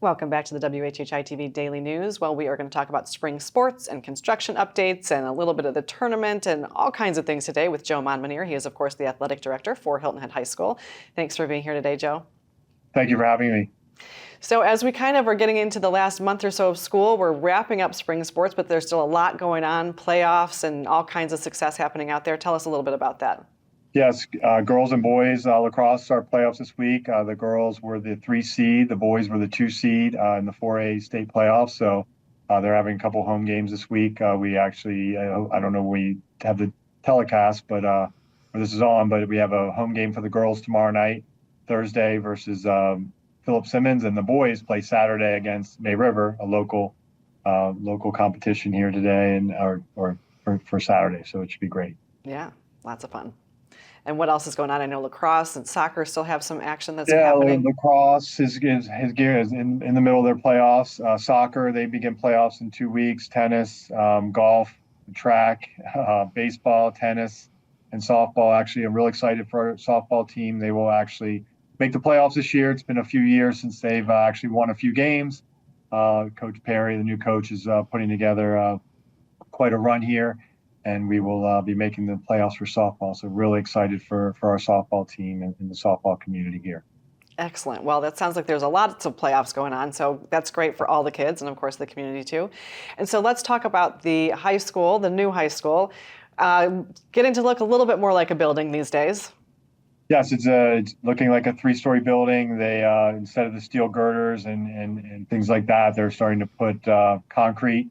Welcome back to the WHHI-TV Daily News. Well, we are going to talk about spring sports and construction updates and a little bit of the tournament and all kinds of things today with Joe.Monmonier. He is, of course, the athletic director for Hilton Head High School. Thanks for being here today, Joe. Thank you for having me. So as we kind of are getting into the last month or so of school, we're wrapping up spring sports, but there's still a lot going on, playoffs and all kinds of success happening out there. Tell us a little bit about that. Yes, girls and boys lacrosse start playoffs this week. The girls were the 3 seed, the boys were the 2 seed in the 4A state playoffs. So they're having a couple home games this week. We actually, I don't know when we have the telecast, but where this is on, but we have a home game for the girls tomorrow night, Thursday versus Philip Simmons, and the boys play Saturday against May River, a local competition here today and or for Saturday. So it should be great. Yeah, lots of fun. And what else is going on? I know lacrosse and soccer still have some action that's happening. Yeah, lacrosse is in the middle of their playoffs. Soccer, they begin playoffs in 2 weeks. Tennis, golf, track, baseball, tennis, and softball. Actually, I'm really excited for our softball team. They will actually make the playoffs this year. It's been a few years since they've actually won a few games. Coach Perry, the new coach, is putting together quite a run here. And we will be making the playoffs for softball. So really excited for our softball team and the softball community here. Excellent. Well, that sounds like there's a lot of playoffs going on. So that's great for all the kids and, of course, the community, too. And so let's talk about the high school, the new high school, getting to look a little bit more like a building these days. Yes, it's looking like a 3-story building. They instead of the steel girders and things like that, they're starting to put concrete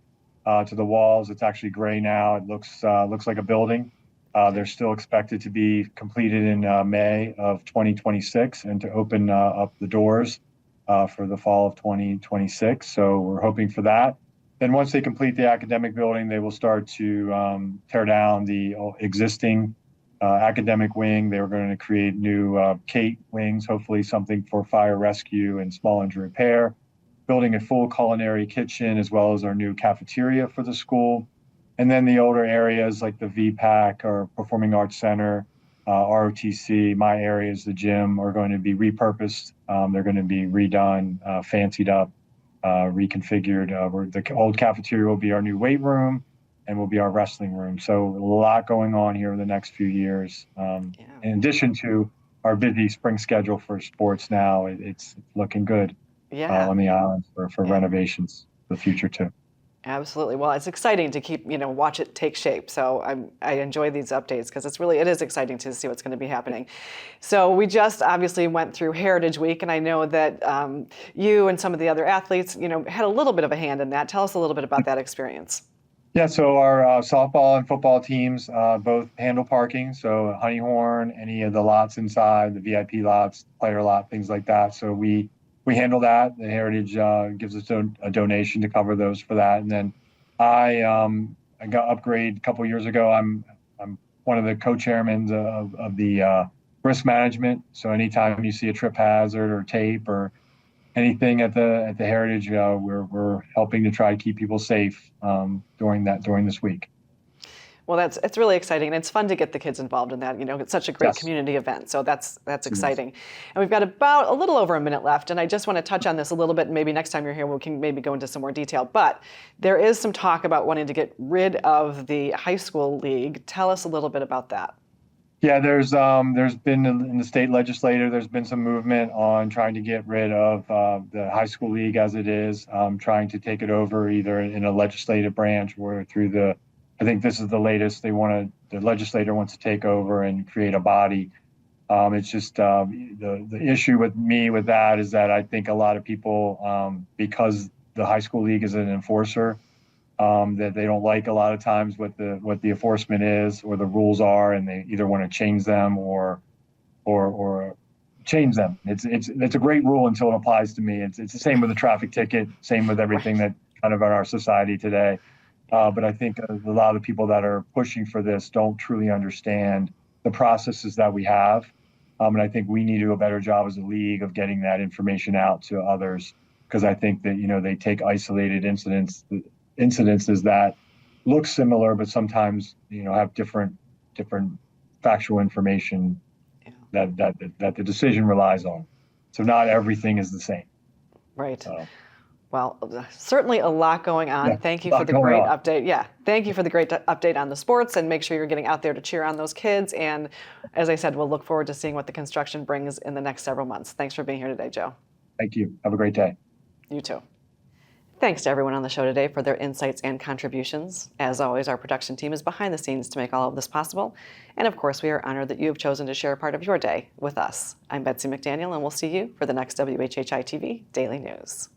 to the walls. It's actually gray now. It looks like a building. They're still expected to be completed in May of 2026 and to open up the doors for the fall of 2026. So we're hoping for that. Then once they complete the academic building, they will start to tear down the existing academic wing. They were going to create new CATE wings, hopefully something for fire rescue and small injury repair. Building a full culinary kitchen as well as our new cafeteria for the school. And then the older areas like the VPAC or Performing Arts Center, ROTC, my areas, the gym, are going to be repurposed. They're going to be redone, fancied up, reconfigured. Where the old cafeteria will be our new weight room and will be our wrestling room. So a lot going on here in the next few years. In addition to our busy spring schedule for sports now, it's looking good. On the island for renovations for the future too. Absolutely. Well, it's exciting to keep, watch it take shape. So I enjoy these updates because it is exciting to see what's going to be happening. So we just obviously went through Heritage Week, and I know that you and some of the other athletes, had a little bit of a hand in that. Tell us a little bit about that experience. Yeah, so our softball and football teams both handle parking. So Honeyhorn, any of the lots inside, the VIP lots, player lot, things like that. So we handle that. The Heritage gives us a donation to cover those for that. And then I got upgraded a couple of years ago. I'm one of the co-chairmen of the risk management. So anytime you see a trip hazard or tape or anything at the Heritage, we're helping to try to keep people safe during this week. Well, it's really exciting, and it's fun to get the kids involved in that. It's such a great community event, so that's exciting. And we've got about a little over a minute left, and I just want to touch on this a little bit. Maybe next time you're here, we can maybe go into some more detail. But there is some talk about wanting to get rid of the high school league. Tell us a little bit about that. Yeah, there's been in the state legislature, there's been some movement on trying to get rid of the high school league as it is, trying to take it over either in a legislative branch or through I think this is the latest. The legislator wants to take over and create a body. It's just the issue with that is that I think a lot of people, because the high school league is an enforcer, that they don't like a lot of times what the enforcement is or the rules are, and they either want to change them or change them. It's a great rule until it applies to me. It's the same with the traffic ticket, same with everything that kind of in our society today. But I think a lot of the people that are pushing for this don't truly understand the processes that we have. And I think we need to do a better job as a league of getting that information out to others, because I think that, they take isolated incidences that look similar, but sometimes, have different factual information that the decision relies on. So not everything is the same. Right. So, Well, certainly a lot going on. yeah, Thank you a for lot the going great on. update. Yeah, thank you for the great update on the sports, and make sure you're getting out there to cheer on those kids. And as I said, we'll look forward to seeing what the construction brings in the next several months. Thanks for being here today, Joe. Thank you. Have a great day. You too. Thanks to everyone on the show today for their insights and contributions. As always, our production team is behind the scenes to make all of this possible. And of course, we are honored that you have chosen to share a part of your day with us. I'm Betsy McDaniel, and we'll see you for the next WHHI-TV Daily News.